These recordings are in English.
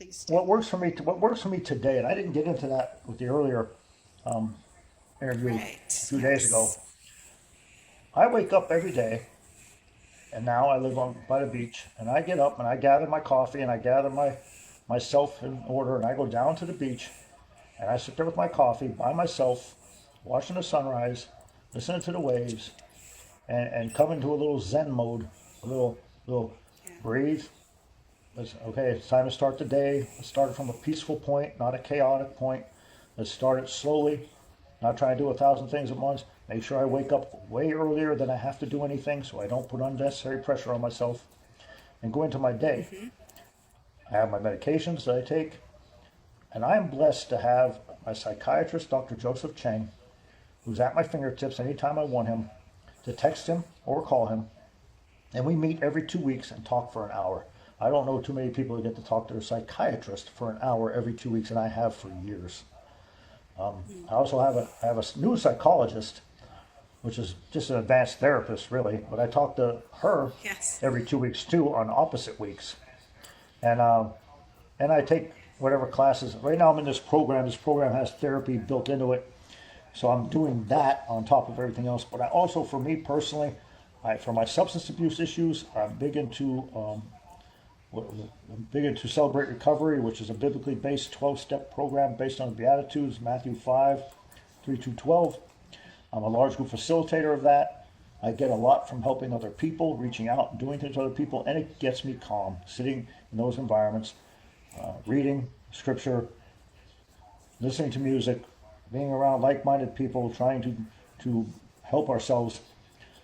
Please do. What works for me today, and I didn't get into that with the earlier um, interview a Right. few days ago. Yes. I wake up every day, and now I live on by the beach, and I get up and I gather my coffee and I gather myself in order, and I go down to the beach and I sit there with my coffee by myself, watching the sunrise, listening to the waves, and come into a little Zen mode, a little Yeah. breathe. Okay, it's time to start the day. Let's start it from a peaceful point, not a chaotic point. Let's start it slowly, not try to do 1,000 things at once. Make sure I wake up way earlier than I have to do anything so I don't put unnecessary pressure on myself and go into my day. Mm-hmm. I have my medications that I take, and I am blessed to have my psychiatrist, Dr. Joseph Chang, who's at my fingertips anytime I want him, to text him or call him. And we meet every 2 weeks and talk for an hour. I don't know too many people who get to talk to their psychiatrist for an hour every 2 weeks, and I have for years. I also have a new psychologist, which is just an advanced therapist, really. But I talk to her Yes. every 2 weeks too on opposite weeks, and uh, and I take whatever classes. Right now, I'm in this program. This program has therapy built into it, so I'm doing that on top of everything else. But I also, for me personally, for my substance abuse issues, I'm big into Celebrate Recovery, which is a biblically based 12-step program based on the Beatitudes, Matthew 5, 3 to 12. I'm a large group facilitator of that. I get a lot from helping other people, reaching out, and doing things to other people, and it gets me calm sitting in those environments, reading scripture, listening to music, being around like-minded people, trying to help ourselves.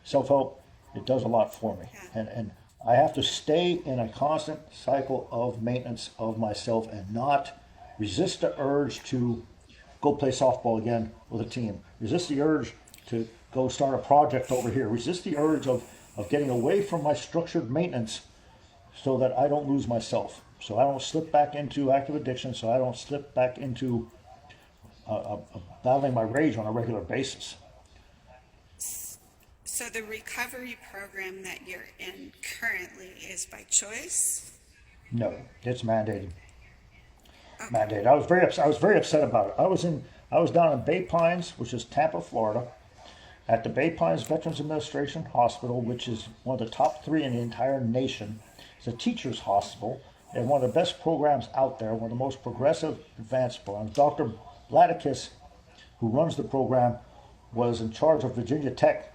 Self-help, it does a lot for me, Yeah. and I have to stay in a constant cycle of maintenance of myself and not resist the urge to go play softball again with a team. Resist the urge to go start a project over here. Resist the urge of getting away from my structured maintenance so that I don't lose myself. So I don't slip back into active addiction. So I don't slip back into battling my rage on a regular basis. So the recovery program that you're in currently is by choice? No, it's mandated. Okay. Mandated. I was very upset about it. I was down in Bay Pines, which is Tampa, Florida, at the Bay Pines Veterans Administration Hospital, which is one of the top three in the entire nation. It's a teachers' hospital and one of the best programs out there, one of the most progressive advanced programs. Dr. Bladikis, who runs the program, was in charge of Virginia Tech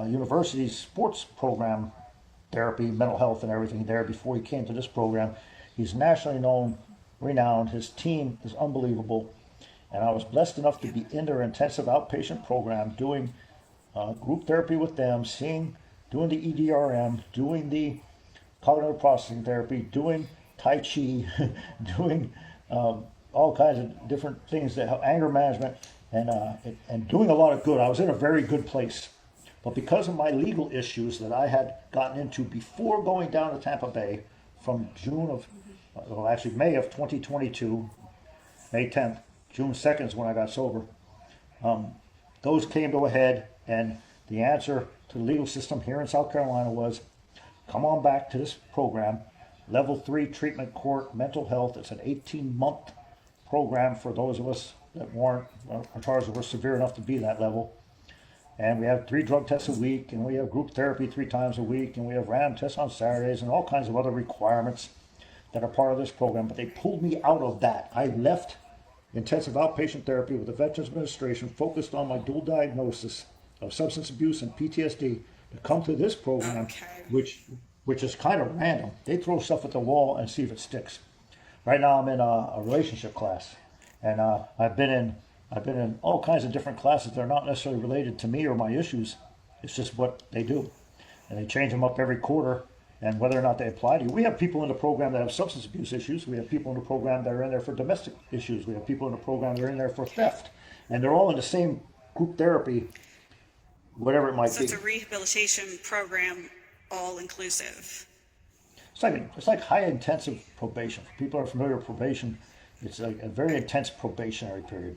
University's sports program, therapy, mental health, and everything there before he came to this program. He's nationally known, renowned. His team is unbelievable. And I was blessed enough to Yeah. be in their intensive outpatient program doing group therapy with them, doing the EDRM, doing the cognitive processing therapy, doing Tai Chi, doing all kinds of different things that help anger management, and doing a lot of good. I was in a very good place. But because of my legal issues that I had gotten into before going down to Tampa Bay from May of 2022, May 10th, June 2nd is when I got sober. Those came to a head, and the answer to the legal system here in South Carolina was come on back to this program, level 3 treatment court mental health. It's an 18-month program for those of us that weren't, our charges were severe enough to be that level. And we have 3 drug tests a week, and we have group therapy 3 times a week, and we have random tests on Saturdays, and all kinds of other requirements that are part of this program. But they pulled me out of that. I left intensive outpatient therapy with the Veterans Administration, focused on my dual diagnosis of substance abuse and PTSD, to come to this program, Okay. which is kind of random. They throw stuff at the wall and see if it sticks. Right now, I'm in a relationship class, and I've been in all kinds of different classes that are not necessarily related to me or my issues. It's just what they do, and they change them up every quarter. And whether or not they apply to you, we have people in the program that have substance abuse issues. We have people in the program that are in there for domestic issues. We have people in the program that are in there for theft, and they're all in the same group therapy, whatever it might So be. it's a rehabilitation program, all inclusive. It's like high intensive probation. For people who are familiar with probation, it's like a very intense probationary period.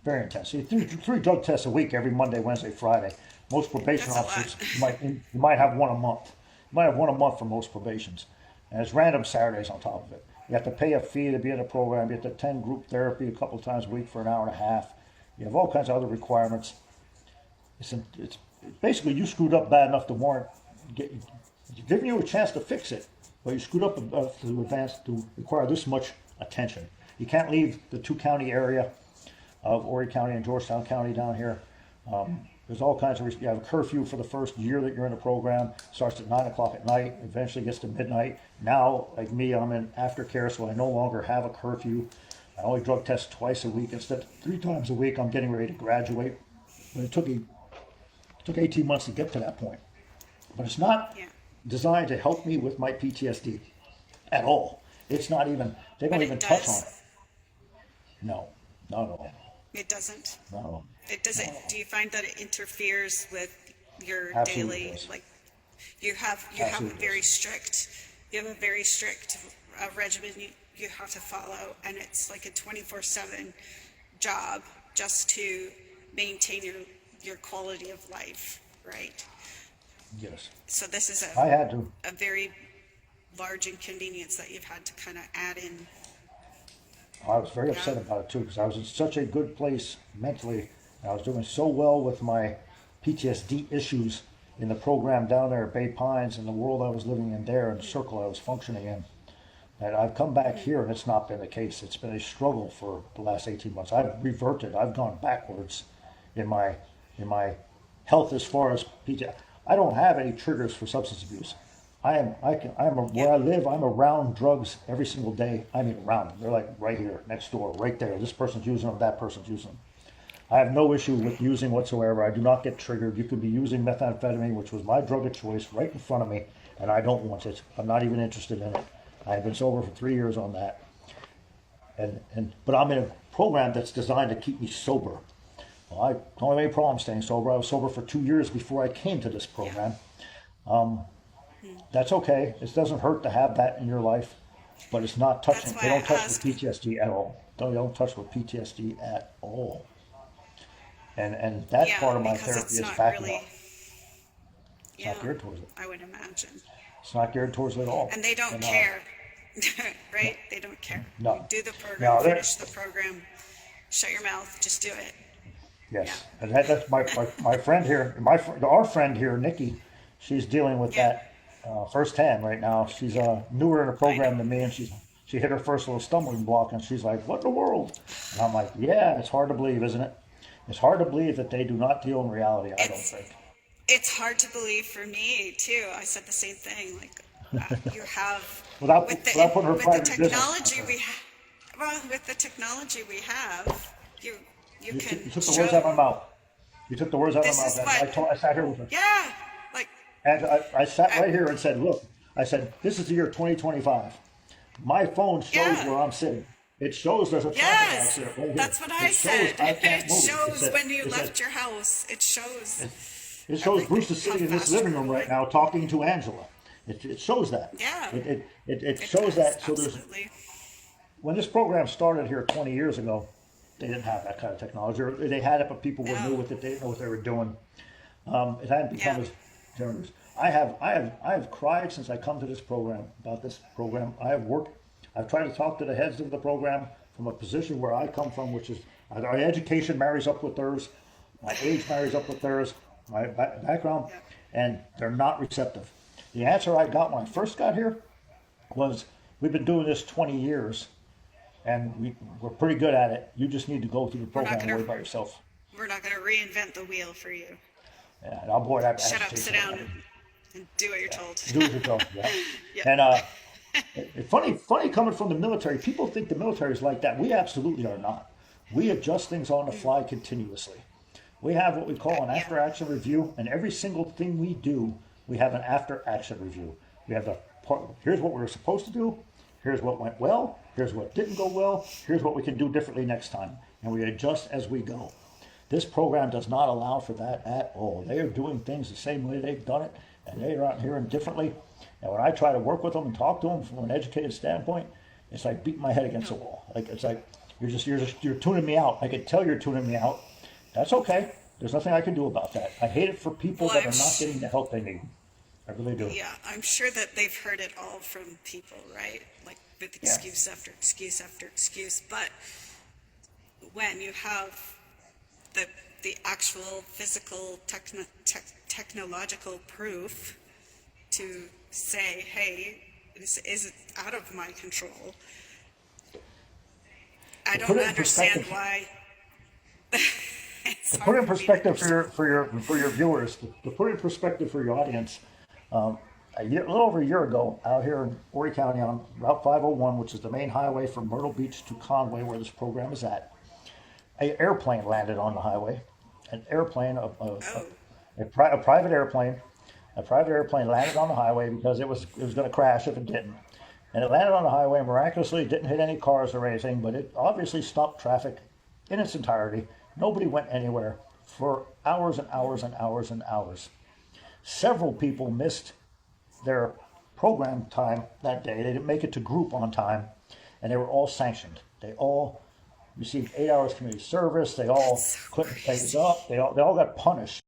Very intense. You do 3 drug tests a week every Monday, Wednesday, Friday. Most probation That's a lot. officers you might have one a month. You might have one a month for most probations, and it's random Saturdays on top of it. You have to pay a fee to be in the program. You have to attend group therapy a couple times a week for an hour and a half. You have all kinds of other requirements. It's basically you screwed up bad enough to warrant giving you a chance to fix it, but you screwed up enough to require this much attention. You can't leave the two-county area of Horry County and Georgetown County down here. There's all kinds of, you have a curfew for the first year that you're in the program. Starts at 9 o'clock at night, eventually gets to midnight. Now, like me, I'm in aftercare, so I no longer have a curfew. I only drug test twice a week instead of 3 times a week. I'm getting ready to graduate. But it took 18 months to get to that point. But it's not designed to help me with my PTSD at all. It's not even, they don't even touch on it. No, not at all. It doesn't. No. It doesn't. Do you find that it interferes with your Absolutely daily, does. like you have a very strict regimen you have to follow, and it's like a 24/7 job just to maintain your quality of life, right? Yes. So this is I had to. a very large inconvenience that you've had to kind of add in. I was very upset about it too, because I was in such a good place mentally. I was doing so well with my PTSD issues in the program down there at Bay Pines, and the world I was living in there, and the circle I was functioning in, that I've come back here and it's not been the case. It's been a struggle for the last 18 months. I've reverted. I've gone backwards in my health as far as PTSD. I don't have any triggers for substance abuse. Where I live, I'm around drugs every single day. I mean, around them. They're like right here, next door, right there. This person's using them, that person's using them. I have no issue with using whatsoever. I do not get triggered. You could be using methamphetamine, which was my drug of choice, right in front of me, and I don't want it. I'm not even interested in it. I have been sober for 3 years on that. But I'm in a program that's designed to keep me sober. Well, I don't have any problem staying sober. I was sober for 2 years before I came to this program. That's okay. It doesn't hurt to have that in your life, but it's not touching. They don't touch with PTSD at all. They don't touch with PTSD at all. And that part of my therapy is backing up. It's not geared towards it. I would imagine. It's not geared towards it at all. And they don't care, right? They don't care. No. You do the program, finish the program, shut your mouth, just do it. Yes, and that's my friend here. Our friend here, Nikki. She's dealing with that firsthand right now. She's newer in the program than me, and she hit her first little stumbling block, and she's like, "What in the world?" And I'm like, "Yeah, it's hard to believe, isn't it? It's hard to believe that they do not deal in reality. I don't think it's hard to believe for me too. I said the same thing. Like you have without putting her private business. With the technology we have, you can. You took the words out of my mouth. You took the words out of my mouth. I sat here with her. Yeah, like. And I sat right here and said, "Look," I said, "This is the year 2025. My phone shows where I'm sitting. It shows there's a traffic accident right here. That's what I said. It shows when you left your house. It shows. It shows Bruce is sitting in this living room right now talking to Angela. It shows that. Yeah. It shows that. So absolutely. When this program started here 20 years ago, they didn't have that kind of technology. Or they had it, but people were new with it. They didn't know what they were doing. It hadn't become as generous. I have cried since I come to this program about this program. I've tried to talk to the heads of the program from a position where I come from, which is our education marries up with theirs, my age marries up with theirs, my background, and they're not receptive. The answer I got when I first got here was, "We've been doing this 20 years, and we're pretty good at it. You just need to go through the program and worry about yourself." We're not going to reinvent the wheel for you. Yeah, and boy, that shut up, sit down, and do what you're told. Do what you're told. Yeah. And funny coming from the military. People think the military is like that. We absolutely are not. We adjust things on the fly continuously. We have what we call an after-action review, and every single thing we do, we have an after-action review. We have here's what we were supposed to do, here's what went well, here's what didn't go well, here's what we can do differently next time, and we adjust as we go. This program does not allow for that at all. They are doing things the same way they've done it, and they are out here differently. And when I try to work with them and talk to them from an educated standpoint, it's like beating my head against the wall. Like it's like you're tuning me out. I can tell you're tuning me out. That's okay. There's nothing I can do about that. I hate it for people that are not getting the help they need. I really do. Yeah, I'm sure that they've heard it all from people, right? Like with Yeah. excuse after excuse after excuse. But when you have the actual physical technological proof to say, hey, this is out of my control, I To put don't it in understand perspective, why. It's to put hard it in for me to perspective understand. for your viewers, to put it in perspective for your audience, a little over a year ago, out here in Horry County on Route 501, which is the main highway from Myrtle Beach to Conway, where this program is at, an airplane landed on the highway. An airplane, Oh, a private airplane, landed on the highway because it was going to crash if it didn't. And it landed on the highway and miraculously didn't hit any cars or anything, but it obviously stopped traffic in its entirety. Nobody went anywhere for hours and hours and hours and hours. Several people missed their program time that day. They didn't make it to group on time, and they were all sanctioned. They all received 8 hours community service. They all that's so couldn't pay crazy. up. They all got punished